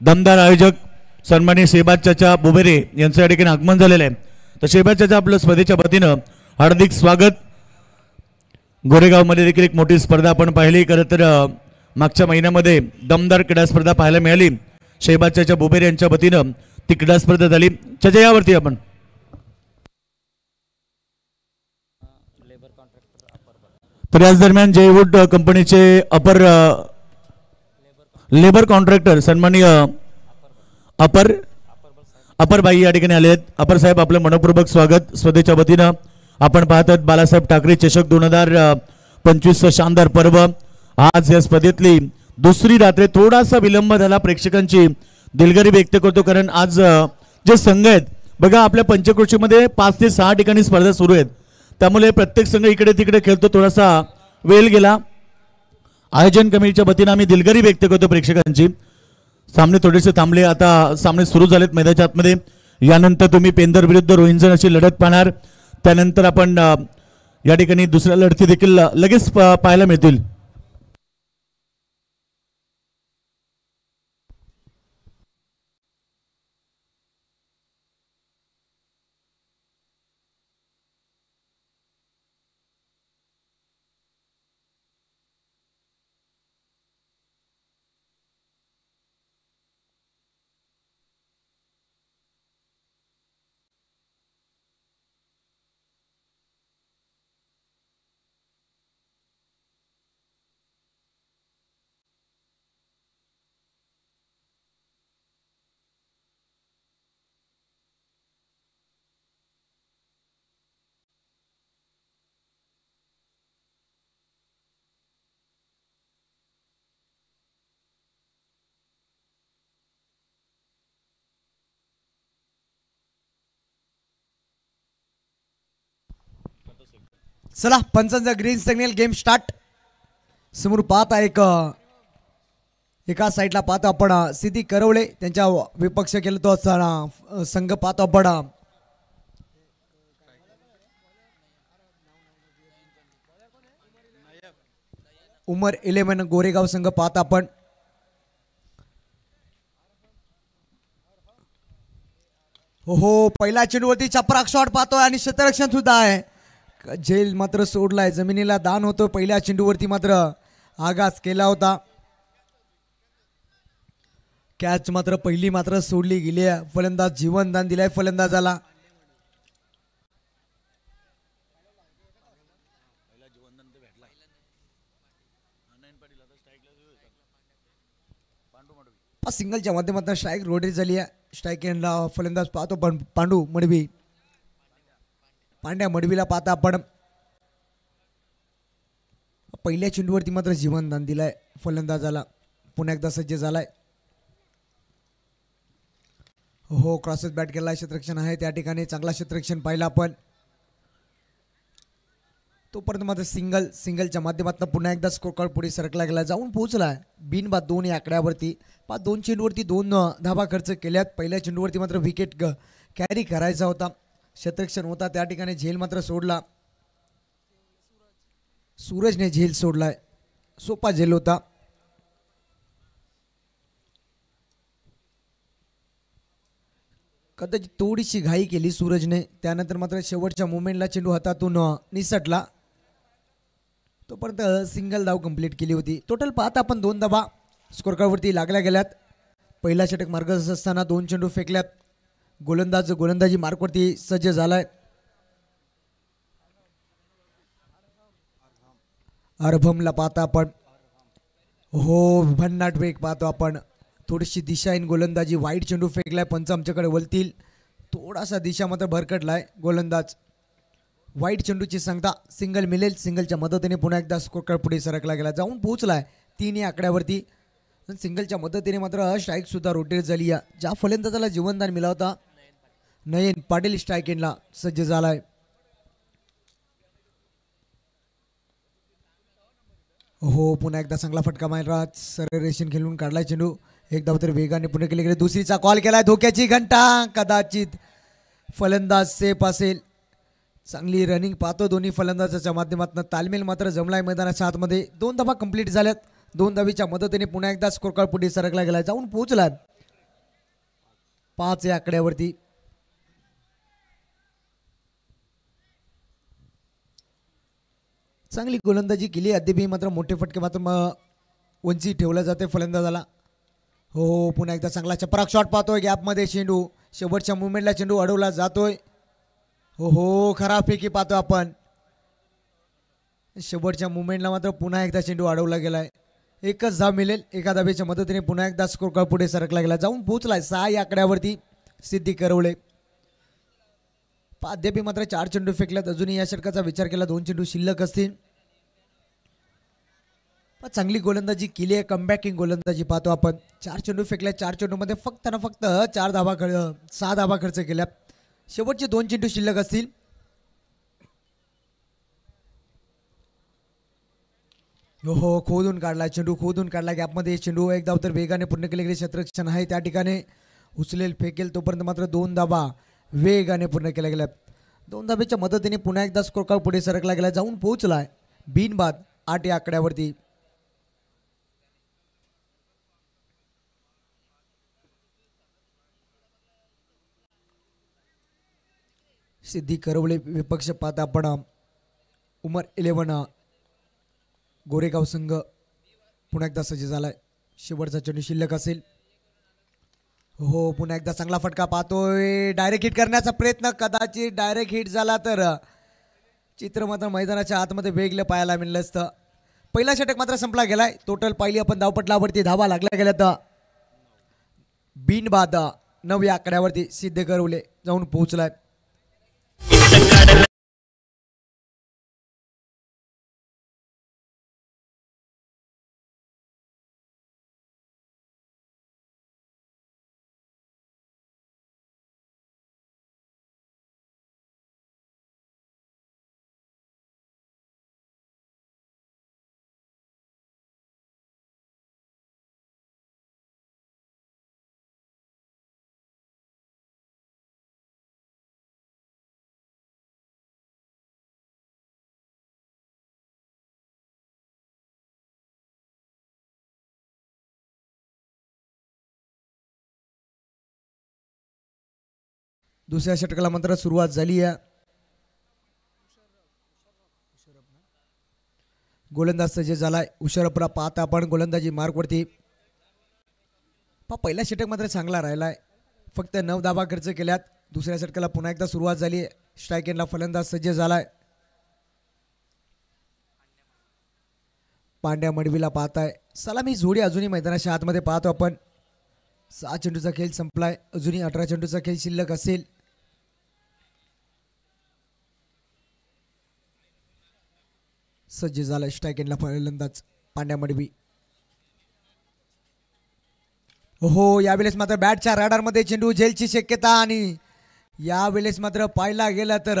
दमदार आयोजक सन्माननीय शेबाज चाचा बुबेरे यांचं या ठिकाणी आगमन झालेलं आहे. तर शेबाज चाचा आपलं स्पर्धेच्या वतीनं हार्दिक स्वागत. गोरेगावमध्ये देखील एक मोठी स्पर्धा आपण पाहिली. खरं तर मागच्या महिन्यामध्ये दमदार क्रीडा स्पर्धा पाहायला मिळाली. शेबाज चाचा बुबेरे यांच्या वतीनं ती क्रीडा स्पर्धा झाली. चाचा यावरती आपण तर याच दरम्यान जयवूड कंपनीचे लेबर कॉन्ट्रॅक्टर सन्माननीय अपर बाई या ठिकाणी आले आहेत. अपर साहेब आपलं मनपूर्वक स्वागत. स्पर्धेच्या वतीनं आपण पाहत आहात बालासाहेब ठाकरे चषक 2025 शानदार पर्व. आज या स्पर्धेतली दुसरी रात्र थोडासा विलंब झाला. प्रेक्षकांची दिलगिरी व्यक्त करतो कारण आज जे संघ आहेत बघा आपल्या पंचक्रोशीमध्ये 5 ते 6 ठिकाणी स्पर्धा सुरू आहेत. त्यामुळे प्रत्येक संघ इकडे तिकडे खेळतो. थोडासा वेळ गेला. आयोजन कमिटीच्या वतीनं आम्ही दिलगिरी व्यक्त करतो प्रेक्षकांची. सामने थोडेसे थांबले. आता सामने सुरू झालेत मैदानाच्या आतमध्ये. यानंतर तुम्ही पेंदर विरुद्ध रोहिंजन अशी लढत पाहणार. त्यानंतर आपण या ठिकाणी दुसऱ्या लढती देखील लगेच पाहायला मिळतील. चला पंचांचा ग्रीन सिग्नल गेम स्टार्ट. समोर पाहत आहे एका साईडला पाहतो आपण सिद्धी करवळे त्यांच्या विपक्ष केला तो संघ पाहतो आपण उमर 11 गोरेगाव संघ पाहतो आपण. हो पहिला चेंडूवरती चपराक शॉट पाहतोय आणि क्षेत्ररक्षण सुद्धा आहे. झेल मात्र सोडलाय. जमिनीला दान होतो. पहिल्या चेंडूवरती मात्र आघात केला होता. कॅच मात्र पहिली मात्र सोडली गेली आहे. फलंदाज जीवनदान दिलाय फलंदाजाला. सिंगलच्या माध्यमातून स्ट्राईक रोटेट झाली आहे. स्ट्राईक एंडला फलंदाज पाहतो पण पांडू मडवी पांड्या मडवीला पाहता आपण. पहिल्या चेंडूवरती मात्र जीवनदान दिलाय फलंदाजाला. पुन्हा एकदा सज्ज झालाय. हो क्रॉसेस बॅट केला. क्षेत्ररक्षण आहे त्या ठिकाणी. चांगला क्षेत्ररक्षण पाहिलं आपण. तोपर्यंत मात्र सिंगलच्या माध्यमातून पुन्हा एकदा स्कोर कार्ड पुढे सरकला गेला. जाऊन पोहोचलाय बिनबाद 2 या आकड्यावरती. 2 चेंडूवरती 2 धाबा खर्च केल्यात. पहिल्या चेंडूवरती मात्र विकेट कॅरी करायचा होता. क्षेत्ररक्षण होता त्या ठिकाणी. झेल मात्र सोडला. सूरजने झेल सोडलाय. सोपा झेल होता. कदाचित थोडीशी घाई केली सूरजने. त्यानंतर मात्र शेवटच्या मोमेंटला चेंडू हातातून निसटला. तोपर्यंत सिंगल धाव कंप्लीट केली होती. टोटल पाहता आपण 2 धाबा स्कोर कार्डवरती लागल्या गेल्यात. पहिला षटक मार्गस्थ असताना 2 चेंडू फेकल्यात. गोलंदाजी मार्कवरती सज्ज झालाय. अर्भमला पाहता आपण. हो भन्नाट वेग पाहतो आपण. थोडीशी दिशाहीन गोलंदाजी. वाईट चेंडू फेकलाय. पंच आमच्याकडे वळतील. थोडासा दिशा मात्र भरकटलाय गोलंदाज. वाईट चेंडूची सांगता सिंगल मिळेल. सिंगलच्या मदतीने पुन्हा एकदा स्कोर कार्ड पुढे सरकला गेला. जाऊन पोहोचलाय 3 या आकड्यावरती. सिंगलच्या मदतीने मात्र स्ट्राईक सुद्धा रोटेट झाली. ज्या फलंदाजाला जीवनदान मिळाला होता नयन पाटील स्ट्राईक एंडला सज्ज झालाय. हो पुन्हा एकदा चांगला फटका मारला. सरळ रेषेने खेळून काढलाय चेंडू. एकदा तर वेगाने पुढे केले गेले. दुसरीचा कॉल केलाय. धोक्याची घंटा. कदाचित फलंदाज सेफ असेल. चांगली रनिंग पाहतो दोन्ही फलंदाजाच्या माध्यमातून. तालमेल मात्र जमलाय मैदानाच्या आतमध्ये. 2 धावा कंप्लीट झाल्यात. 2 धावीच्या मदतीने पुन्हा एकदा स्कोर कार्ड पुढे सरकला गेला. जाऊन पोहोचला 5 या आकड्यावरती. चांगली गोलंदाजी केली अद्यापही मात्र मोठे फटके मात्र उंची ठेवला जाते फलंदाजाला. हो पुन्हा एकदा चांगला चपराक शॉट पाहतोय गॅपमध्ये चेंडू. शेवटच्या मुवमेंटला चेंडू अडवला जातोय. हो खराबपैकी पाहतो आपण. शेवटच्या मुवमेंटला मात्र पुन्हा एकदा चेंडू अडवला गेलाय. एकच धाव मिळेल. एका धावेच्या मदतीने पुन्हा एकदा स्कोर कार्ड पुढे सरकला गेला. जाऊन पोहोचलाय 6 या आकड्यावरती सिद्धी करवले. अद्यापही मात्र 4 चेंडू फेकल्यात. अजूनही या षटकाचा विचार केला 2 चेंडू शिल्लक असतील. चांगली गोलंदाजी केली आहे. कमबॅकिंग गोलंदाजी पाहतो आपण. 4 चेंडू फेकल्या. 4 चेंडूमध्ये फक्त 6 धावा खर्च केल्या. शेवटचे 2 चेंडू शिल्लक असतील. हो खोदून काढला चेंडू. खोदून काढला गॅपमध्ये चेंडू. एक धाव तर वेगाने पूर्ण केले गेले. क्षेत्ररक्षण आहे त्या ठिकाणी. उचलेल फेकेल तोपर्यंत मात्र 2 धावा वेगाने पूर्ण केल्या गेल्या. 2 धावेच्या मदतीने पुन्हा एकदा स्कोर कार्ड पुढे सरकला गेला. जाऊन पोहोचलाय बिनबाद 8 या आकड्यावरती. सिद्धी करवले विपक्ष पाहता आपण. उमर 11 गोरेगाव संघ पुन्हा एकदा सज्ज झालाय. शेवटचा चेंडू शिल्लक असेल. हो पुन्हा एकदा चांगला फटका पाहतोय. डायरेक्ट हिट करण्याचा प्रयत्न. कदाचित डायरेक्ट हिट झाला तर चित्र मात्र मैदानाच्या आतमध्ये वेगळं पाहायला मिळलं असतं. पहिला षटक मात्र संपला गेलाय. टोटल पाहिली आपण धावपटलावरती धावा लागल्या गेल्या तर बिनबाद 9 या आकड्यावरती सिद्ध करवले जाऊन पोहोचलाय. दुसऱ्या षटकाला मात्र सुरुवात झाली आहे. गोलंदाज सज्ज झालाय. उशरपुरा पाहता आपण गोलंदाजी मार्कवरती. पहिला षटक मात्र चांगला राहिलाय. फक्त 9 धावा खर्च केल्यात. दुसऱ्या षटकाला पुन्हा एकदा सुरुवात झाली. स्ट्राईक एंडला फलंदाज सज्ज झालाय. पांड्या मडवीला पाहताय. सलामी जोडी अजूनही मैदानाच्या आतमध्ये पाहतो आपण. 6 चेंडूचा खेळ संपलाय. अजूनही 18 चेंडूचा खेळ शिल्लक असेल. सज्ज झाला स्ट्राईक एंडला फलंदाज पांड्या मडवी. हो यावेळेस मात्र बॅटच्या रडारमध्ये चेंडू झेलची शक्यता. आणि यावेळेस मात्र पाहायला गेला तर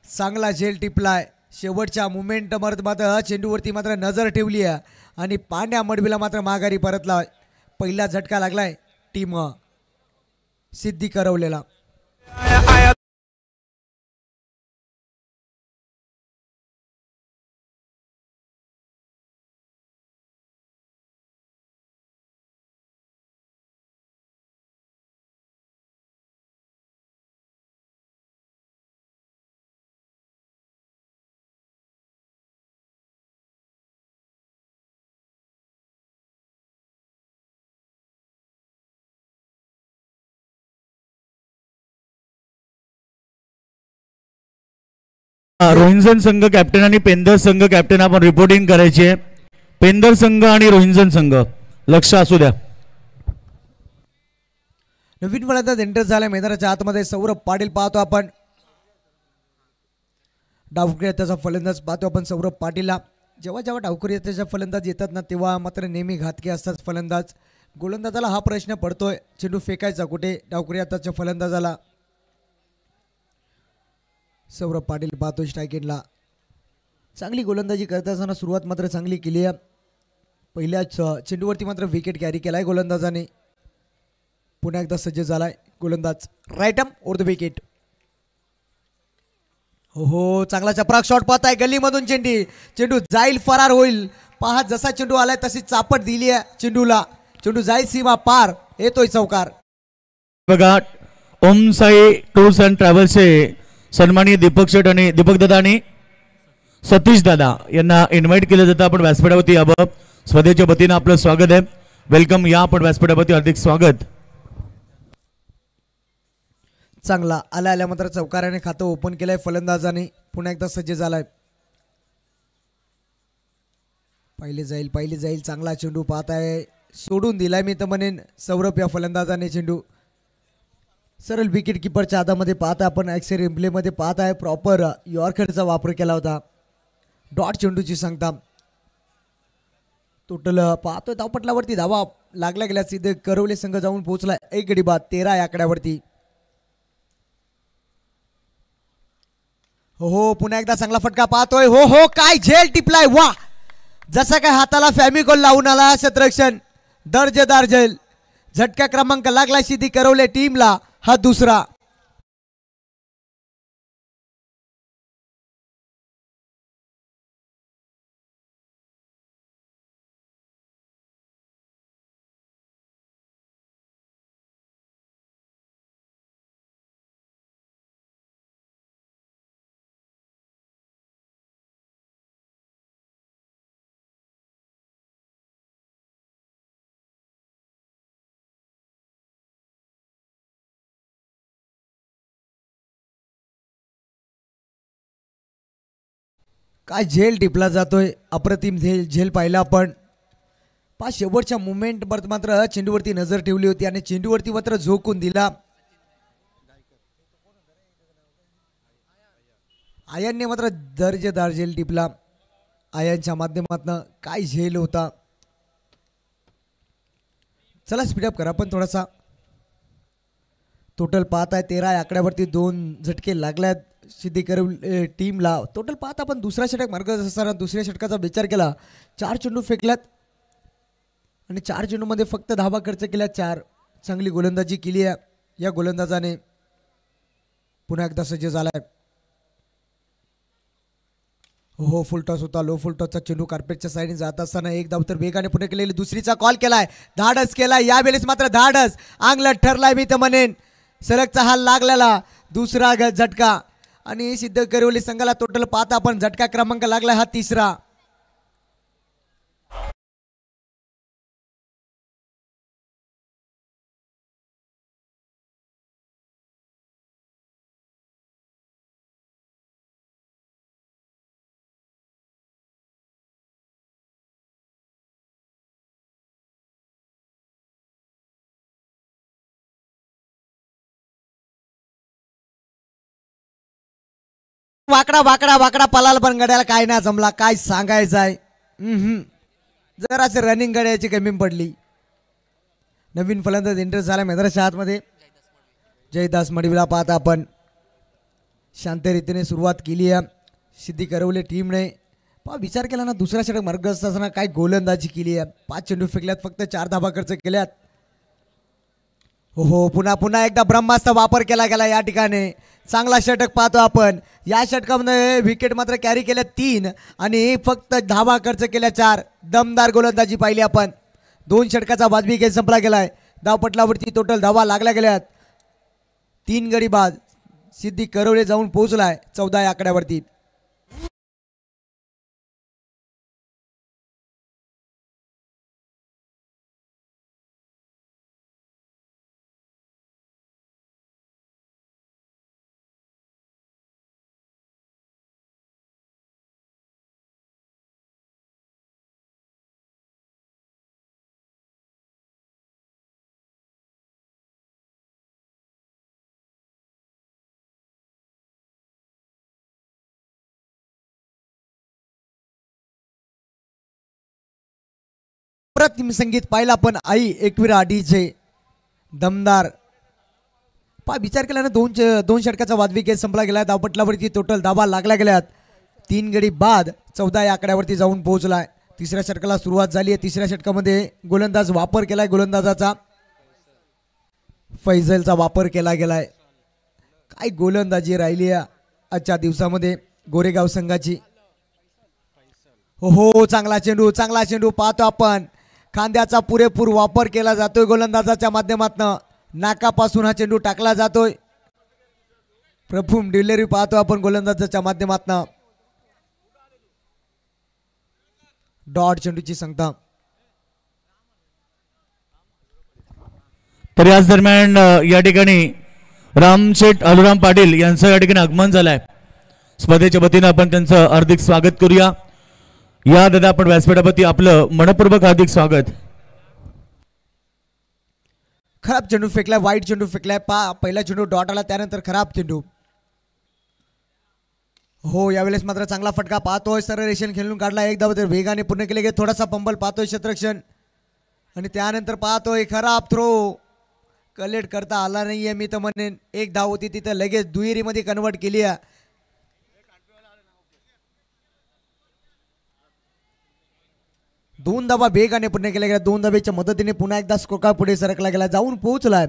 चांगला झेल टिपलाय. शेवटच्या मुमेंटवर मात्र चेंडूवरती मात्र नजर ठेवली आहे आणि पांड्या मडवीला मात्र माघारी परतला. पहिला झटका लागलाय टीम सिद्धी करवलेला. रोहिंजन संघ कॅप्टन आणि पेंदर संघ कॅप्टन आपण रिपोर्टिंग करायची आहे. पेंदर संघ आणि रोहिंजन संघ लक्ष असू द्या. नवीन फलंदाज एंटर झाला मैदानाच्या आतमध्ये. सौरभ पाटील पाहतो आपण. डावखुरी त्याचा फलंदाज पाहतो आपण सौरभ पाटीलला. जेव्हा जेव्हा डावखुरी त्याचा फलंदाज येतात ना तेव्हा मात्र नेहमी घातकी असतात फलंदाज. गोलंदाजाला हा प्रश्न पडतोय चेंडू फेकायचा कुठे. डावखुरी त्याच्या फलंदाजाला सौरभ पाटील पाहतो स्ट्राईक एंडला. चांगली गोलंदाजी करत असताना सुरुवात मात्र चांगली केली आहे. पहिल्याच चेंडूवरती मात्र विकेट कॅरी केलाय गोलंदाजाने. पुन्हा एकदा सज्ज झालाय गोलंदाज. Right arm over the wicket. हो चांगला चपराक शॉट पाहताय. गल्लीमधून चेंडू जाईल फरार होईल. पहा जसा चेंडू आलाय तशी चापट दिली आहे चेंडूला. चेंडू जाईल सीमा पार. येतोय चौकार. बघा ओम साई टूर्स अँड ट्रॅव्हल्सचे सन्माननीय दीपक शेठ आणि दीपक दादा आणि सतीश दादा यांना इन्व्हाइट केलं जातं. आपण व्यासपीठावरती यावं. स्पर्धेच्या वतीनं आपलं स्वागत आहे. वेलकम. या आपण व्यासपीठावरती हार्दिक स्वागत. चांगला आल्या मात्र चौकाराने खातं ओपन केलंय फलंदाजाने. पुन्हा एकदा सज्ज झालाय. पहिले जाईल चांगला चेंडू पाहत आहे. सोडून दिलाय मी तर म्हणेन सौरभ या फलंदाजाने चेंडू. सरळ विकेट किपरच्या हातामध्ये पाहता आपण ॲक्सेर एम्प्लेमध्ये पाहत आहे. प्रॉपर यॉर्करचा वापर केला होता. डॉट चेंडूची सांगता. टोटल पाहतोय धावपटलावरती धावा लागल्या गेल्या. सिद्धे करवले संघ जाऊन पोहोचला 1 गडी बाद 13 या आकड्यावरती. हो पुन्हा एकदा चांगला फटका पाहतोय. हो काय झेल टिपलाय. वा जसा काय हाताला फॅमिकॉल लावून आला क्षेत्ररक्षण. दर्जेदार झेल. झटका क्रमांक लागला सिद्धी करवले टीमला. हा दुसरा. काय झेल टिपला जातोय. अप्रतिम झेल पाहिला आपण. शेवटच्या मुवमेंट मात्र चेंडूवरती नजर ठेवली होती आणि चेंडूवरती मात्र झोकून दिला. आयनने मात्र दर्जेदार झेल टिपला. आयनच्या माध्यमातून काय झेल होता. चला स्पीडअप करा पण थोडासा. टोटल पाहत आहे 13 आकड्यावरती 2 झटके लागल्यात सिद्धी करवले टीमला. टोटल पाहत आपण दुसरा षटक मार्ग असताना दुसऱ्या षटकाचा विचार केला. 4 चेंडू फेकल्यात आणि 4 चेंडूमध्ये फक्त धावा खर्च केल्या. 4 चांगली गोलंदाजी केली आहे या गोलंदाजाने. पुन्हा एकदा सज्ज झालाय. हो फुल टॉस होता. लो फुल टॉसचा चेंडू कार्पेटच्या साईडने जात असताना एक धाव तर वेगाने पुढे केलेली. दुसरीचा कॉल केलाय. धाडस केलाय यावेळेस मात्र. धाडस अंगलट ठरलाय मी तर म्हणेन. सलगचा हाल लागलेला दुसरा झटका आणि सिद्ध करवली संघाला टोटल पाहता आपण झटका क्रमांक लागला हा तिसरा. वाकडा पलाल पण गड्याला काय ना जमला. काय सांगायचं आहे. जरासे रनिंग गड्याची कमी पडली. नवीन फलंदाज इंटरेस्ट झाला मैदानाच्या आतमध्ये. जयदास मडिवला पाहता आपण शांत रीतीने सुरुवात केली आहे सिद्धी करवले टीमने. विचार केला ना दुसरा षटक मार्ग असताना काय गोलंदाजी केली आहे. 5 चेंडू फेकल्यात फक्त 4 धावा खर्च केल्यात. हो पुन्हा एकदा ब्रह्मास्त्र वापर केला गेला या ठिकाणी. चांगला षटक पाहतो आपण. या षटकामध्ये विकेट मात्र कॅरी केल्या 3 आणि फक्त धावा खर्च केल्या 4. दमदार गोलंदाजी पाहिली आपण. 2 षटकाचा वाजवी खेळ संपला गेलाय. धावपटलावरती टोटल धावा लागल्या गेल्यात. 3 गडी बाद. सिद्धी करवले जाऊन पोहोचलाय 14 या आकड्यावरती. अप्रतिम संगीत पाहिला पण आई एकविरा डीजे दमदार. विचार केला ना 2 षटकाचा वाजवी खेळ संपला गेला. धावपटलावरती टोटल धावा लागल्या गेल्यात. 3 गडी बाद 14 या आकड्यावरती जाऊन पोहोचलाय. तिसऱ्या षटकाला सुरुवात झाली आहे. तिसऱ्या षटकामध्ये गोलंदाज वापर केलाय. गोलंदाजाचा फैजलचा वापर केला गेलाय. काय गोलंदाजी राहिली आहे आजच्या दिवसामध्ये गोरेगाव संघाची. हो चांगला चेंडू पाहतो आपण. खांद्याचा पुरेपूर वापर केला जातोय गोलंदाजाच्या माध्यमातून. नाकापासून हा चेंडू टाकला जातोय. प्रथम डिलिव्हरी पाहतो आपण गोलंदाजाच्या माध्यमातून. डॉट चेंडूची संख्या. तर याच दरम्यान या ठिकाणी रामशेठ अलुराम पाटील यांचं या ठिकाणी आगमन झालंय. स्पर्धेच्या वतीनं आपण त्यांचं हार्दिक स्वागत करूया. या दादा आपण व्यासपीठावरती आपलं मनपूर्वक हार्दिक स्वागत. खराब चेंडू फेकलाय, वाईट चेंडू फेकलाय. पहिला चेंडू डॉट आला, त्यानंतर खराब चेंडू. हो यावेळेस मात्र चांगला फटका पाहतोय. सरळ रेषेने खेळून काढला. एक धाव वेगाने पूर्ण केले गेले. थोडासा पंबल पाहतोय क्षेत्ररक्षण आणि त्यानंतर पाहतोय खराब थ्रो. कलेक्ट करता आला नाहीये. मी तर म्हणेन एक धाव होती तिथं लगेच दुहेरीमध्ये कन्वर्ट केली आहे. दोन धावा वेगाने पूर्ण केल्या गेल्या. दोन धावेच्या मदतीने पुन्हा एकदा स्कोर पुढे सरकला गेला, जाऊन पोहोचलाय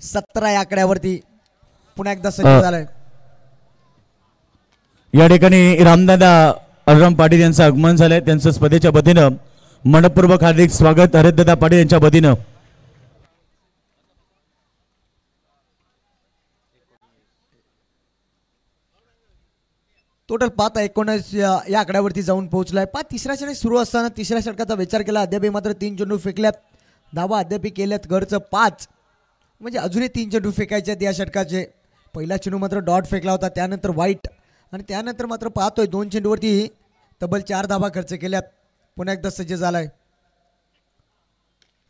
17 या आकड्यावरती. पुन्हा एकदा सज्ज झालाय. या ठिकाणी रामदादा अलुराम पाटील यांचं आगमन झालंय. त्यांचं स्पर्धेच्या वतीनं मनपूर्वक हार्दिक स्वागत हरिदादा पाटील यांच्या वतीनं. टोटल 5-19 या आकड्यावरती जाऊन पोहोचलाय. तिसऱ्या षटक सुरू असताना तिसऱ्या षटकाचा विचार केला. अद्याप मात्र 3 चेंडू फेकल्यात. धावा अद्याप केल्यात घरचं 5, म्हणजे अजूनही 3 चेंडू फेकायचे आहेत या षटकाचे. पहिला चेंडू मात्र डॉट फेकला होता, त्यानंतर वाईट आणि त्यानंतर मात्र पाहतोय 2 चेंडूवरती तब्बल 4 धावा खर्च केल्यात. पुन्हा एकदा सज्ज झालाय.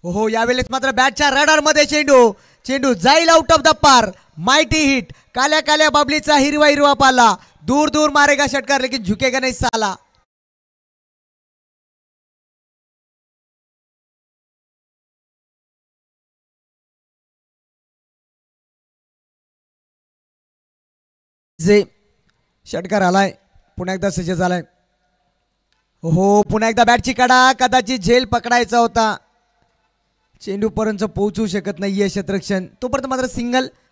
हो यावेळेस मात्र बॅटच्या रडार मध्ये चेंडू जाईल आउट ऑफ द पार. Mighty hit. काल्या काल्या बाबलीचा हिरवा पाला. दूर दूर मारेगा षटकार लेकिन झुकेगा नहीं साला. जे षटकार आलाय. पुन्हा एकदा सज्ज झालाय. हो पुन्हा एकदा बॅटची कडा. कदाचित झेल पकडायचा होता. चेंडू पर्यंत पोहोचू शकत नाहीये क्षेत्ररक्षण. तोपर्यंत मात्र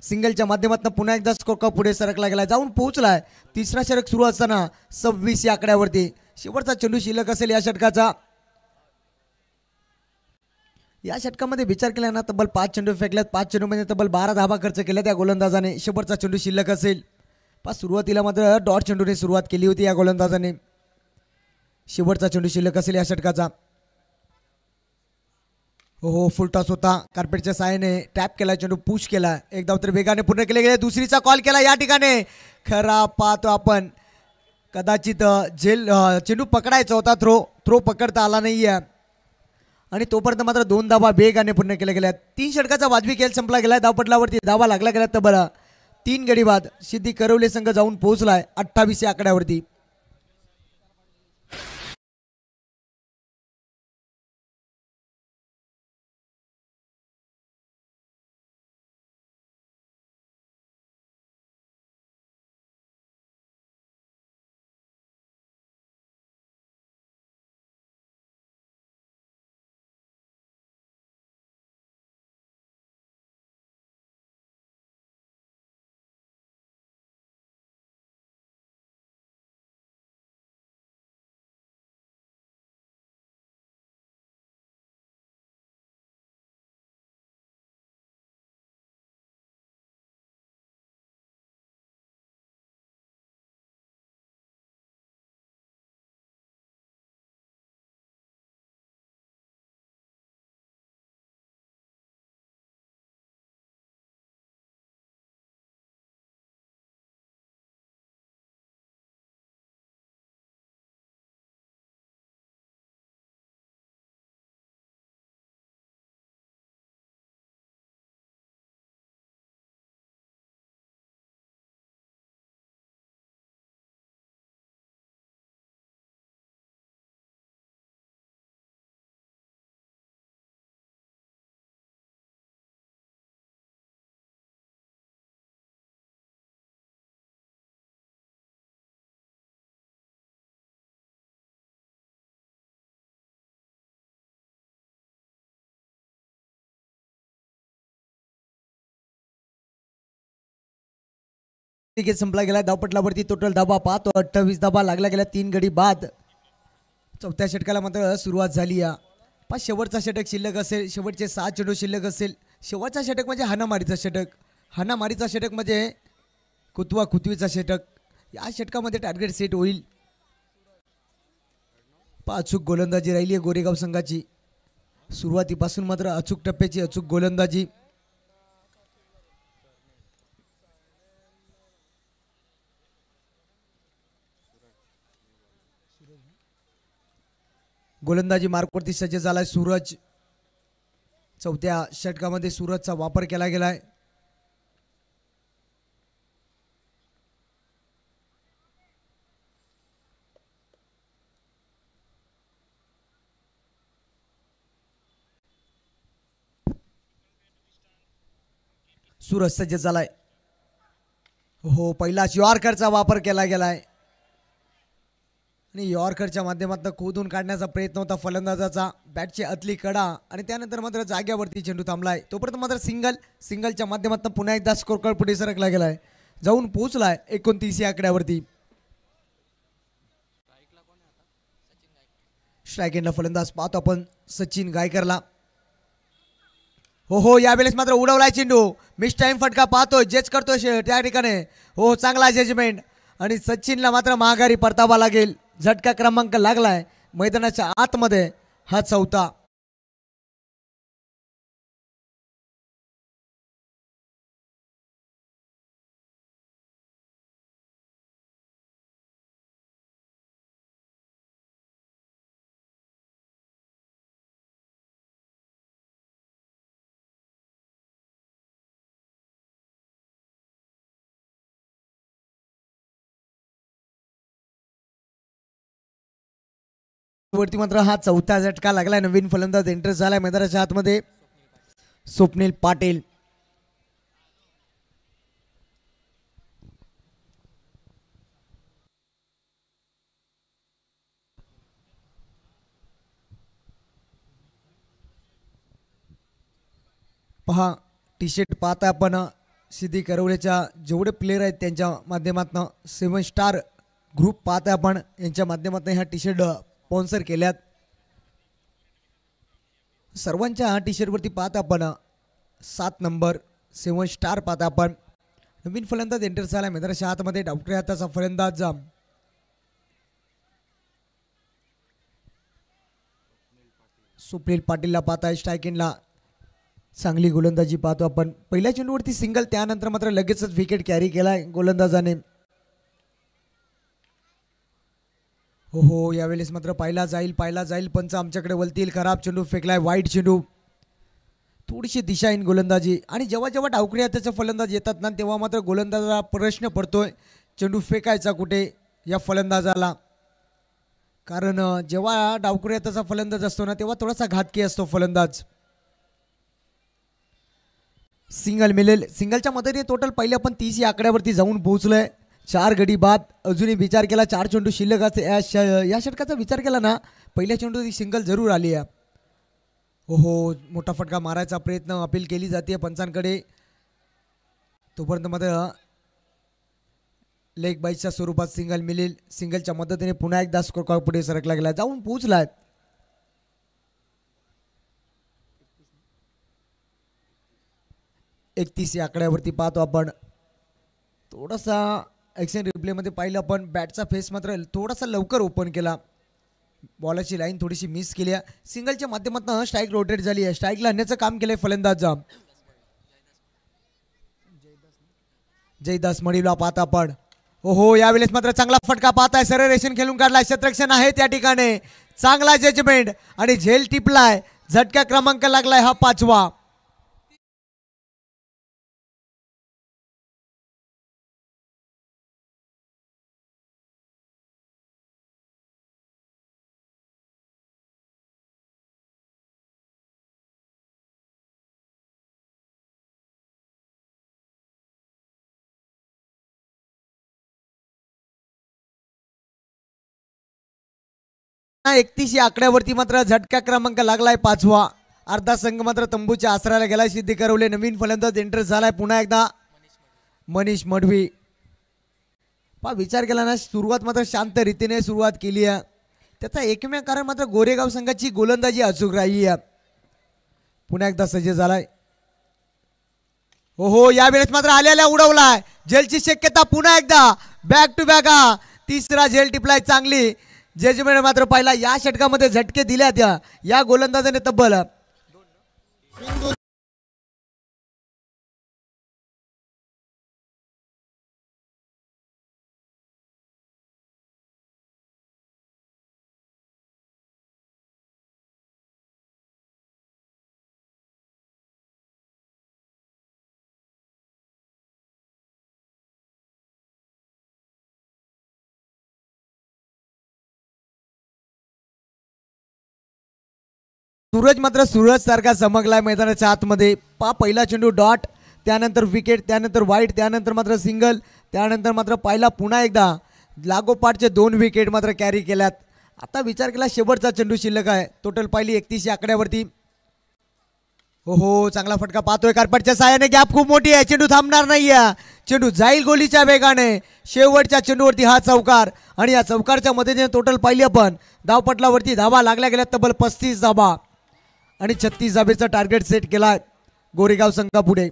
सिंगलच्या माध्यमातून पुन्हा एकदा स्कोर पुढे सरकला गेला, जाऊन पोहोचलाय. तिसरा षटक सुरू असताना 26 या आकड्यावरती. शेवटचा चेंडू शिल्लक असेल या षटकाचा. या षटकामध्ये विचार केला ना तब्बल 5 चेंडू फेकल्यात. 5 चेंडूमध्ये तब्बल 12 धावा खर्च केल्या त्या गोलंदाजाने. शेवटचा चेंडू शिल्लक असेल. सुरुवातीला मात्र डॉट चेंडूने सुरुवात केली होती या गोलंदाजाने. शेवटचा चेंडू शिल्लक असेल या षटकाचा. हो फुल टॉस होता. कार्पेटच्या साहाय्याने टॅप केला, चेंडू पुश केला. एक धाव तर वेगाने पूर्ण केले गेले. दुसरीचा कॉल केला या ठिकाणी. खरा पाहतो आपण कदाचित चेंडू पकडायचा होता. थ्रो पकडता आला नाहीये आणि तोपर्यंत मात्र 2 धावा वेगाने पूर्ण केल्या गेल्या. 3 षटकाचा वाजवी खेळ संपला गेला. धावपटलावरती धावा लागला गेला तर बरं 3 गडी बाद. सिद्धी करवले संघ जाऊन पोहोचलाय 28 या आकड्यावरती. संपला गेला. धावपटलावरती टोटल धाबा पाहतो 28 धाबा लागला गेला. 3 गडी बाद. चौथ्या षटकाला मात्र सुरुवात झाली. पण शेवटचा षटक शिल्लक असेल, शेवटचे 6 चेंडू शिल्लक असेल. शेवटचा षटक म्हणजे हाणामारीचा षटक, हाणामारीचा षटक म्हणजे कुतवा कुतवीचा षटक. या षटकामध्ये टार्गेट सेट होईल. अचूक गोलंदाजी राहिली आहे गोरेगाव संघाची. सुरुवातीपासून मात्र अचूक टप्प्याची अचूक गोलंदाजी. गोलंदाजी मार्कवरती सज्ज झालाय सूरज. चौथ्या षटकामध्ये सूरजचा वापर केला गेलाय. सूरज सज्ज झालाय. हो, पहिलाच यॉर्करचा वापर केला गेलाय आणि यॉर्करच्या माध्यमातून खोदून काढण्याचा प्रयत्न होता फलंदाजाचा. बॅटची अतली कडा आणि त्यानंतर मात्र जाग्यावरती चेंडू थांबलाय. तोपर्यंत मात्र सिंगलच्या माध्यमातून पुन्हा एकदा स्कोर कार्ड पुढे सरकला गेलाय, जाऊन पोहोचलाय 29 या आकड्यावरती. स्ट्रायकेंडला फलंदाज पाहतो आपण सचिन गायकरला. हो, यावेळेस मात्र उडवलाय चेंडू. मिस टाइम फटका पाहतोय, जज करतोय त्या ठिकाणी. हो, चांगला जजमेंट आणि सचिनला मात्र माघारी परतावा लागेल. झटका क्रमांक लागलाय मैदानाच्या आतमध्ये, हा चौथा. वरती मात्र हा चौथा झटका लागलाय. नवीन फलंदाज एंटर झालाय मैदानाच्या आतमध्ये, स्वप्नील पाटील. पहा टी शर्ट पाहता आपण सिद्धी करवलेच्या जेवढे प्लेयर आहेत त्यांच्या माध्यमातून 7 स्टार ग्रुप पाहता आपण, यांच्या माध्यमातून ह्या टी शर्ट स्पॉन्सर केल्यात. सर्वांच्या टी शर्टवरती पाहता आपण 7 नंबर 7 स्टार पाहता आपण. नवीन फलंदाज एंटर झाला मैदानाच्या हातामध्ये, डावकरी हाताचा फलंदाज स्वप्नील पाटीलला पाहताय. स्ट्रायकिंगला चांगली गोलंदाजी पाहतो आपण. पहिल्या चेंडूवरती सिंगल, त्यानंतर मात्र लगेचच विकेट कॅरी केलाय गोलंदाजाने. हो, यावेळेस मात्र पाहिला जाईल पंच आमच्याकडे वळतील. खराब चेंडू फेकलाय, वाईट चेंडू. थोडीशी दिशाहीन गोलंदाजी. आणि जेव्हा जेव्हा डावकरी हाताचे फलंदाज येतात ना, तेव्हा मात्र गोलंदाजाला प्रश्न पडतोय चेंडू फेकायचा कुठे या फलंदाजाला. कारण जेव्हा डावकरी हाताचा फलंदाज असतो ना, तेव्हा थोडासा घातकी असतो फलंदाज. सिंगल मिळेल. सिंगलच्या मदतीने टोटल पहिले पण 30 या आकड्यावरती जाऊन पोहोचलोय. 4 गडी बाद. अजूनही विचार केला 4 चेंडू शिल्लक या षटकाचा विचार केला ना, पहिल्या चेंडू सिंगल जरूर आली आहे. हो, मोठा फटका मारायचा प्रयत्न अपील केली जाते पंचांकडे. तोपर्यंत मात्र लेग बाईच्या स्वरूपात सिंगल मिळेल. सिंगलच्या मदतीने पुन्हा एकदा स्कोर कार्ड पुढे सरकला गेला, जाऊन पोहोचलाय. एकतीस या आकड्यावरती पाहतो आपण. थोडासा ॲक्शन रिप्लेमध्ये पाहिलं आपण, बॅटचा फेस मात्र थोडासा लवकर ओपन केला. बॉलाची लाईन थोडीशी मिस केली आहे. सिंगलच्या माध्यमातून स्ट्राईक रोटेट झाली आहे. स्ट्राईकला आणण्याचं काम केलंय फलंदाज जयदास मडीला पाहता आपण. हो, यावेळेस मात्र चांगला फटका पाहताय. सरळ रेषेन खेळून काढलाय. शतरक्षण आहे त्या ठिकाणी. चांगला जजमेंट आणि झेल टिपलाय. झटका क्रमांक लागलाय हा 5वा. पुन्हा 31 या आकड्यावरती मात्र झटका क्रमांक लागलाय 5वा. अर्धा संघ मात्र तंबूच्या आसराला गेलाय. सिद्धी करवले नवीन फलंदाज एंटर झालाय पुन्हा एकदा, मनीष मडवी. पहा विचार केला ना, सुरुवात मात्र शांत रीतीने सुरुवात केली आहे. त्याचा एकमेव कारण मात्र गोरेगाव संघाची गोलंदाजी अचूक राहिली आहे. पुन्हा एकदा सज्ज झालाय. हो यावेळेस मात्र आलेला उडवलाय. झेलची शक्यता पुन्हा एकदा बॅक टू बॅक तिसरा झेल टिपलाय चांगली. जजमेंट मात्र पहिला या षटकामध्ये झटके दिल्यात या गोलंदाजाने तब्बल. सूरज मात्र सूरज सारखा चमकलाय मैदानाच्या आतमध्ये. पहिला चेंडू डॉट, त्यानंतर विकेट, त्यानंतर वाईट, त्यानंतर मात्र सिंगल, त्यानंतर मात्र पाहिला पुन्हा एकदा लागोपाठचे 2 विकेट मात्र कॅरी केल्यात. आता विचार केला शेवटचा चेंडू शिल्लक आहे. टोटल पाहिली 31 आकड्यावरती. हो चांगला फटका पाहतोय कार्पेटच्या साहाय्याने. गॅप खूप मोठी आहे. चेंडू थांबणार नाहीये. चेंडू जाईल गोलीच्या वेगाने. शेवटच्या चेंडूवरती हा चौकार आणि या चौकारच्या मदतीने टोटल पाहिली आपण धावपटलावरती धावा लागल्या गेल्या तब्बल 35 धावा आणि 36 धाबेचा टार्गेट सेट केलाय गोरेगाव संघापुढे.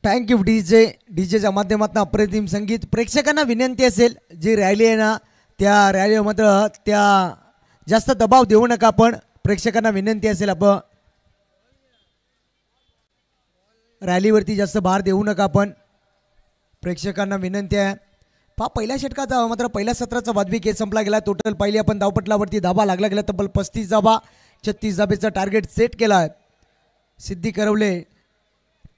थँक्यू डीजेच्या माध्यमातून अप्रतिम संगीत. प्रेक्षकांना विनंती असेल जी रॅली आहे ना त्या रॅलीमध्ये त्या जास्त दबाव देऊ नका. आपण प्रेक्षकांना विनंती असेल आपण रॅलीवरती जास्त भार देऊ नका. आपण प्रेक्षकांना विनंती आहे. पहिल्या षटकात मात्र पहिल्या सत्राचा वाजवी खेळ संपला गेला. टोटल पहिली आपण धावपटलावरती धाबा लागला गेला तब्बल 35 धाबा. 36 धाबेचा टार्गेट सेट केला आहे सिद्धी करवले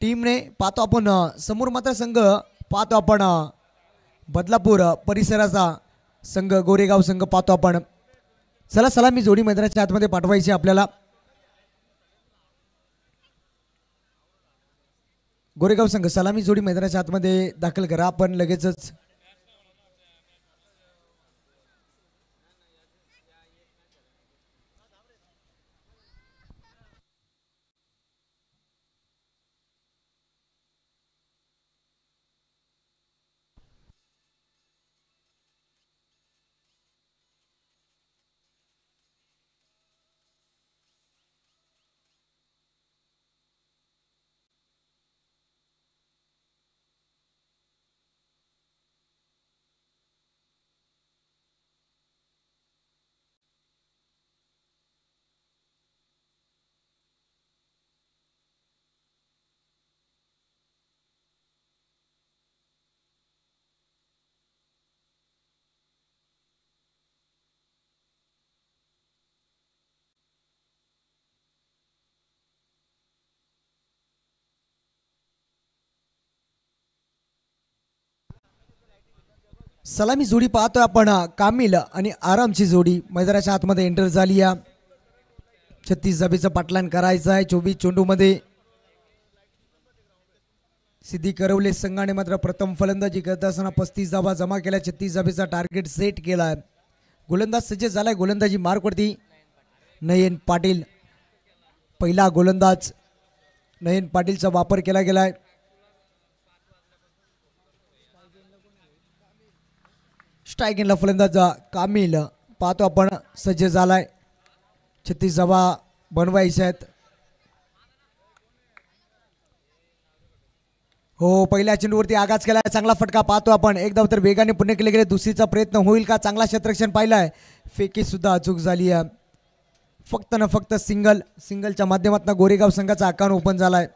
टीमने. पाहतो आपण समोर मात्र संघ पाहतो आपण बदलापूर परिसराचा संघ गोरेगाव संघ पाहतो आपण. चला सलामी जोडी मैदानाच्या आतमध्ये पाठवायची आपल्याला. गोरेगाव संघ सलामी जोडी मैदानाच्या आतमध्ये दाखल करा आपण लगेचच. सलामी जोडी पाहतोय आपण कामिल आणि आरामची जोडी मैदानाच्या आतमध्ये एंटर झाली. या 36 धाबेचं पाटलान करायचं आहे 24 चेंडूमध्ये. सिद्धी करवले संघाने मात्र प्रथम फलंदाजी करत असताना 35 धाबा जमा केल्या. 36 धाबेचा टार्गेट सेट केला. गोलंदाज सज्ज झालाय गोलंदाजी मार्कवरती. नयन पाटील पहिला गोलंदाज. नयन पाटीलचा वापर केला गेलाय. स्ट्राईक इनला फलंदाज कामिल पाहतो आपण सज्ज झालाय. 36 धावा बनवायच्या आहेत. हो पहिल्या चेंडूवरती आगाज केलाय. चांगला फटका पाहतो आपण. एक धाव तर वेगाने पुणे केले गेले. दुसरीचा प्रयत्न होईल का? चांगला क्षेत्ररक्षण पाहिलाय. फेकी सुद्धा अचूक झाली आहे. फक्त ना फक्त सिंगलच्या माध्यमातून गोरेगाव संघाचा अकाउंट ओपन झालाय.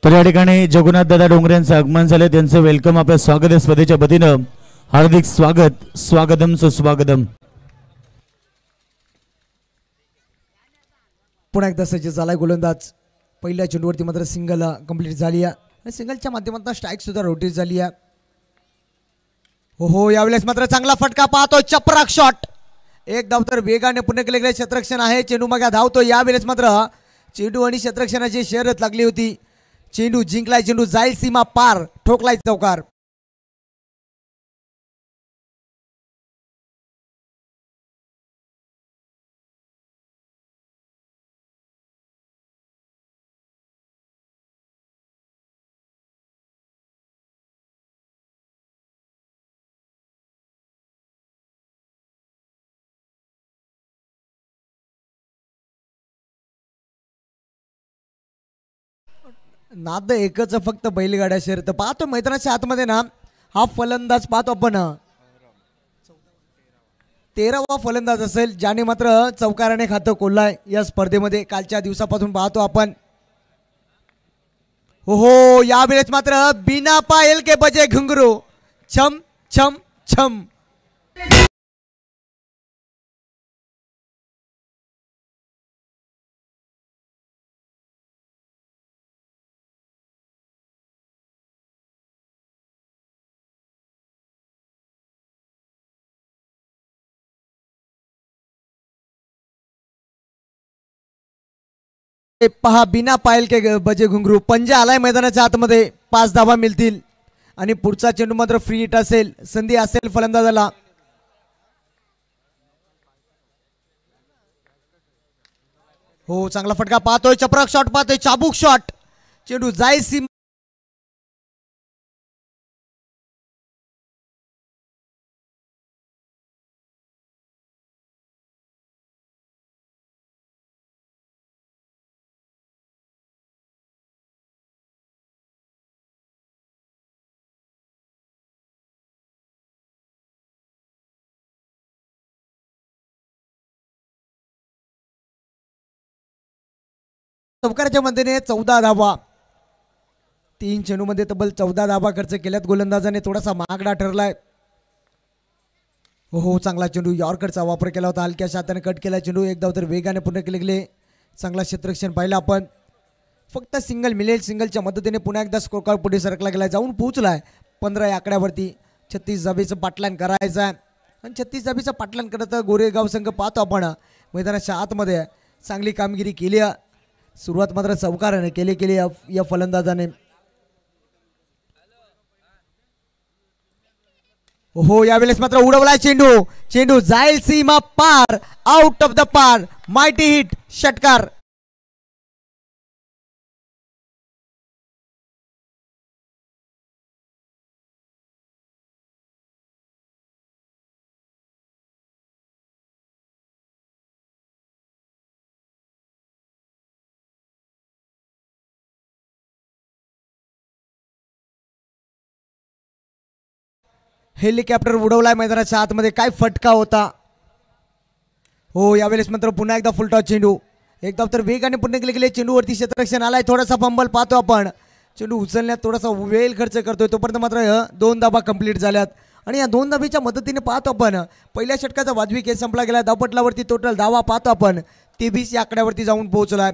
तर या ठिकाणी जगन्नाथ दादा डोंगरे यांचं आगमन झाले. त्यांचं वेलकम आपलं स्वागत आहे स्पर्धेच्या वतीनं. हार्दिक स्वागतम सुस्वागतम. पुन्हा एकदा सज्ज झालाय गोलंदाज. पहिल्या चेंडूवरती मात्र सिंगल कंप्लीट झाली आहे. सिंगलच्या माध्यमातून स्ट्राईक सुद्धा रोटेट झाली आहे. हो यावेळेस मात्र चांगला फटका पाहतो. चपराक शॉट. एक धाव तर वेगाने पुणे केले गेले. क्षेत्ररक्षण आहे. चेंडू मागे धावतो. यावेळेस मात्र चेंडू आणि क्षेत्ररक्षणाची शर्यत लागली होती. चेंडू जिंकलाय. चेंडू जाईल सीमा पार. ठोकलाय चौकार. नाद एकच फक्त बैलगाड्या शर्यत पाहतो मैदानाच्या आतमध्ये ना. हा फलंदाज पाहतो आपण. 13वा फलंदाज असेल ज्याने मात्र चौकाराने खातं कोल्हाय या स्पर्धेमध्ये. कालच्या दिवसापासून पाहतो आपण. हो यावेळेस मात्र बिना पायल के बजे घुंगरू. छम छम छम. पहा बिना पायल के बजे घुंगरू. पंजा आलाय मैदानाच्या आतमध्ये. 5 धावा मिळतील आणि पुढचा चेंडू मात्र फ्री हिट असेल. संधी असेल फलंदाजाला. हो चांगला फटका पाहतोय. चपराक शॉट पाहतोय. चाबूक शॉट. चेंडू जाईल सीमा. चौकाराच्या मध्येने 14 धावा. 3 चेंडूमध्ये तब्बल 14 धावा खर्च केल्यात गोलंदाजाने. थोडासा महागडा ठरलाय. हो चांगला चेंडू. यॉर्करचा वापर केला होता. हलक्या हाताने कट केला चेंडू. एक धाव तर वेगाने पूर्ण केले गेले. चांगला क्षेत्ररक्षण पाहिलं आपण. फक्त सिंगल मिळेल. सिंगलच्या मदतीने पुन्हा एकदा स्कोर कार्ड पुढे सरकला गेलाय. जाऊन पोहोचलाय 15 या आकड्यावरती. 36 धाबेचं पाटलान करायचं आहे. आणि 36 धाबेचं पाटलान करत गोरेगाव संघ पाहतो आपण मैदानाच्या आतमध्ये चांगली कामगिरी केली. सुरुवात मात्र चौकाराने केली या फलंदाजाने. हो यावेळेस मात्र उडवलाय चेंडू. चेंडू जाईल सीमा पार. आउट ऑफ द पार. Mighty hit. षटकार. हेलिकॉप्टर उडवलाय मैदानाच्या आतमध्ये. काय फटका होता. हो यावेळेस मात्र पुन्हा एकदा फुलटॉस चेंडू. एकदा तर वेगाने पुन्हा केले गेले. चेंडूवरती क्षेत्ररक्षण आलाय. थोडासा फंबल पाहतो आपण. चेंडू उचलण्यात थोडासा वेळ खर्च करतोय. तोपर्यंत मात्र 2 धाबा कंप्लीट झाल्यात. आणि या 2 धाबीच्या मदतीने पाहतो आपण पहिल्या षटकाचा वाजवी खेळ संपला गेला. धावपटलावरती टोटल धावा पाहतो आपण 23 या आकड्यावरती जाऊन पोहोचलाय.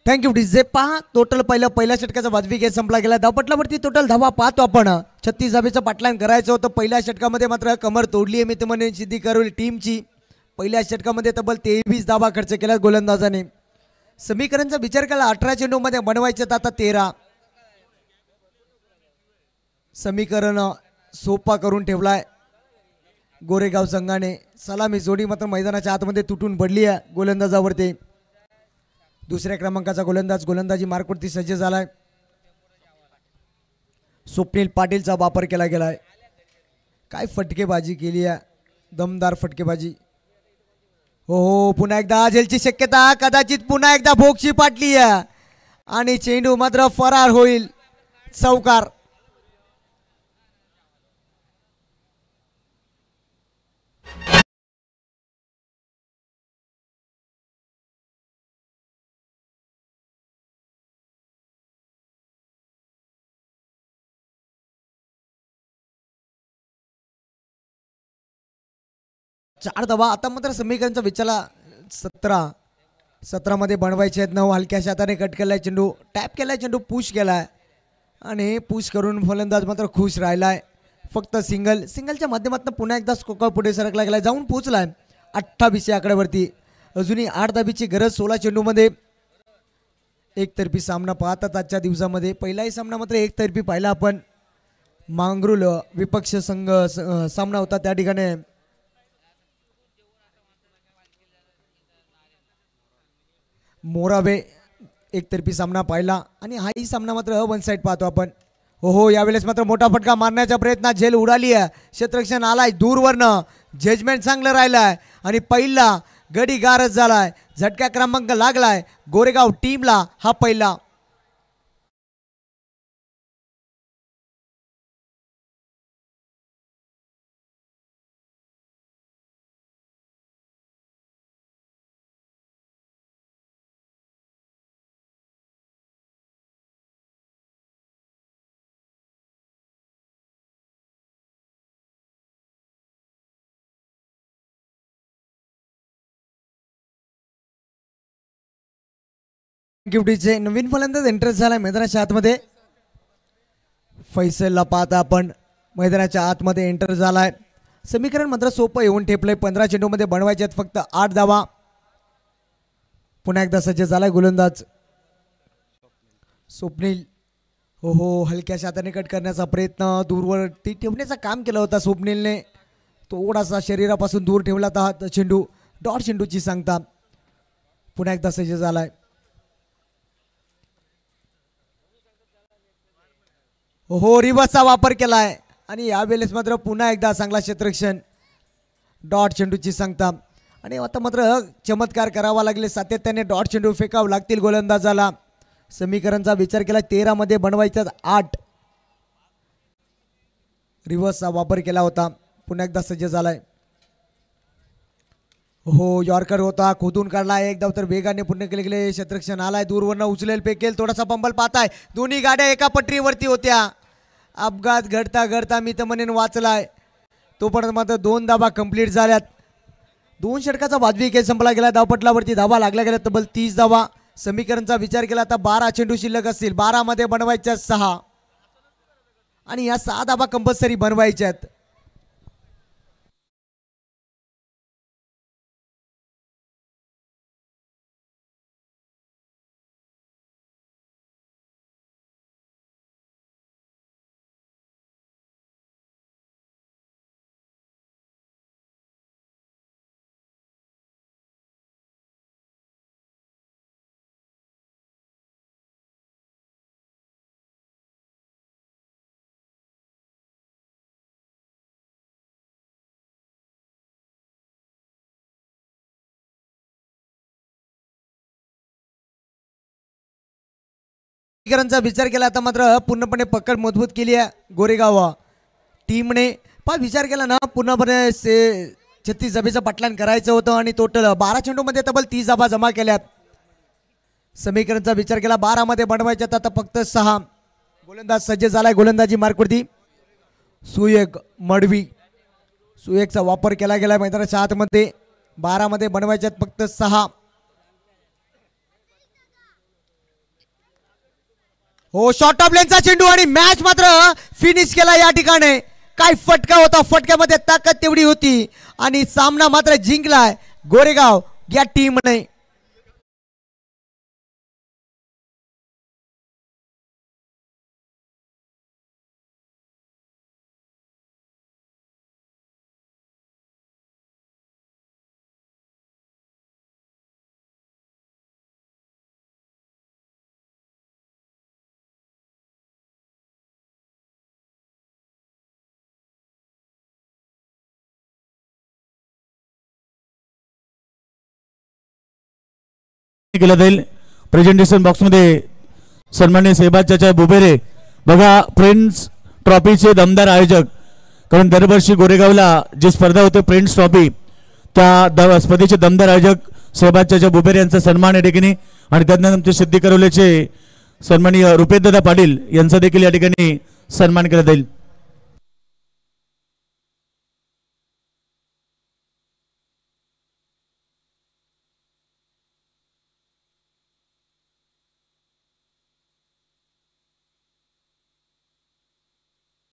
Thank you DJ. पहा टोटल पहिल्या षटकाचा वाजवी गेट संपला गेला. धावपटलावरती टोटल धावा पाहतो आपण. 36 धावेचं पाटलाईन करायचं होतं. पहिल्या षटकामध्ये मात्र कमर तोडली आहे मित्रमंडळी सिद्धी करवली टीमची. पहिल्या षटकामध्ये तब्बल 23 धावा खर्च केल्या गोलंदाजाने. समीकरणचा विचार केला 18 चेंडूमध्ये बनवायचे आता 13. समीकरण सोपा करून ठेवलाय गोरेगाव संघाने. सलामी जोडी मात्र मैदानाच्या आतमध्ये तुटून पडली आहे गोलंदाजावरती. दुसऱ्या क्रमांकाचा गोलंदाज गोलंदाजी मार्कवरती सज्ज झालाय. स्वप्नील पाटीलचा वापर केला गेलाय. काय फटकेबाजी केली आहे, दमदार फटकेबाजी. हो पुन्हा एकदा झेलची शक्यता, कदाचित पुन्हा एकदा भोगशी पाटली आहे आणि चेंडू मात्र फरार होईल. चौकार. चार धावा आता मात्र समीकरणचा विचारला 17 मध्ये बनवायचे आहेत. 9 हलक्या हाताने कट केलाय चेंडू, टॅप केलाय चेंडू, पुश केलाय आणि पुश करून फलंदाज मात्र खुश राहिलाय. फक्त सिंगलच्या माध्यमातून पुन्हा एकदा स्कोर पुढे सरकला गेलाय, जाऊन पोहोचलाय 28 आकड्यावरती. अजूनही 8 धाबीची गरज 16 चेंडूमध्ये. एकतर्फी सामना पाहतात आजच्या दिवसामध्ये. पहिलाही सामना मात्र एकतर्फी पाहिला आपण. मांगरुल विपक्ष संघ सामना होता त्या ठिकाणी. मोरावे एकतर्फी सामना पाहिला आणि हाही सामना मात्र वन साइड पाहतो आपण. हो यावेळेस मात्र मोठा फटका मारण्याचा प्रयत्न, झेल उडाली आहे. क्षेत्ररक्षण आलाय दूरवरनं, जजमेंट चांगलं राहिलंय आणि पहिला गडी गारच झालाय. झटका क्रमांक लागलाय गोरेगाव टीमला. हा पहिला. गिफ्टीचे नवीन फलंदाज एंट्रेस झालाय मैदानाच्या आतमध्ये. फैसलला पाहता आपण मैदानाच्या आतमध्ये एंटर झालाय. समीकरण मात्र सोपं येऊन ठेपलंय. 15 चेंडूमध्ये बनवायचे आहेत फक्त 8 धावा. पुन्हा एकदा सज्ज झालाय गोलंदाज स्वप्नील. हो हलक्याशा हाताने कट करण्याचा प्रयत्न, दूरवरती ठेवण्याचं काम केलं होतं स्वप्नीलने. थोडासा शरीरापासून दूर ठेवला होता चेंडू. डॉट चेंडूची सांगता. पुन्हा एकदा सज्ज झालाय. हो रिवर्सचा वापर केलाय आणि यावेळेस मात्र पुन्हा एकदा चांगला क्षेत्ररक्षण. डॉट चेंडूची सांगता आणि आता मात्र चमत्कार करावा लागले. सातत्याने डॉट चेंडू फेकावं लागतील गोलंदाजाला. समीकरणचा विचार केला 13 मध्ये बनवायचा 8. रिवर्सचा वापर केला होता. पुन्हा एकदा सज्ज झालाय. हो यॉर्कर होता, खोदून काढलाय एकदम तर वेगाने पुन्हा केले गेले. क्षेत्ररक्षण आलाय दूरवरनं, उचलेल पेकेल. थोडासा पंबल पाहताय. दोन्ही गाड्या एका पटरीवरती होत्या. अपघात घडता घडता मी तर म्हणेन वाचलाय. तोपर्यंत मात्र 2 धावा कंप्लीट झाल्यात. 2 षटकाचा वाजवी खेळ संपला गेला. धावपटलावरती धावा लागल्या गेल्या तब्बल 30 धावा. समीकरणचा विचार केला आता 12 चेंडू शिल्लक असतील. 12 मध्ये बनवायच्या 6 आणि या 6 धावा कंपल्सरी बनवायच्यात. विचार केला आता मात्र पूर्णपणे पकड मजबूत केली आहे गोरेगाव टीमने. विचार केला ना पूर्णपणे 36 धाबेचं पाटलान करायचं होतं आणि टोटल 12 चेंडूमध्ये तब्बल 30 धाबा जमा केल्यात. समीकरणचा विचार केला 12 मध्ये बनवायच्यात आता फक्त 6. गोलंदाज सज्ज झालाय गोलंदाजी मार्कवरती. सुयेग मडवी. सुयेगचा वापर केला गेलाय मैदानाच्या आतमध्ये. 12 मध्ये बनवायच्यात फक्त 6. हो शॉर्ट ऑफ लेनचा चेंडू आणि मॅच मात्र फिनिश केला या ठिकाणी. काय फटका होता, फटक्यामध्ये ताकद तेवढी होती आणि सामना मात्र जिंकलाय गोरेगाव या टीमने. केलं जाईल. प्रेझेंटेशन बॉक्स मध्ये सन्माननीय सेबाज चाचा बुबेरे बघा फ्रेंड्स ट्रॉफीचे दमदार आयोजक. कारण दरवर्षी गोरेगावला जी स्पर्धा होते फ्रेंड्स ट्रॉफी त्या स्पर्धेचे दमदार आयोजक सेबाज चाचा बुबेरे यांचा सन्मान या ठिकाणी आणि त्यांना आमचे सिद्धी करवल्याचे सन्माननीय रुपेशदादा पाटील यांचा देखील या ठिकाणी सन्मान केला जाईल.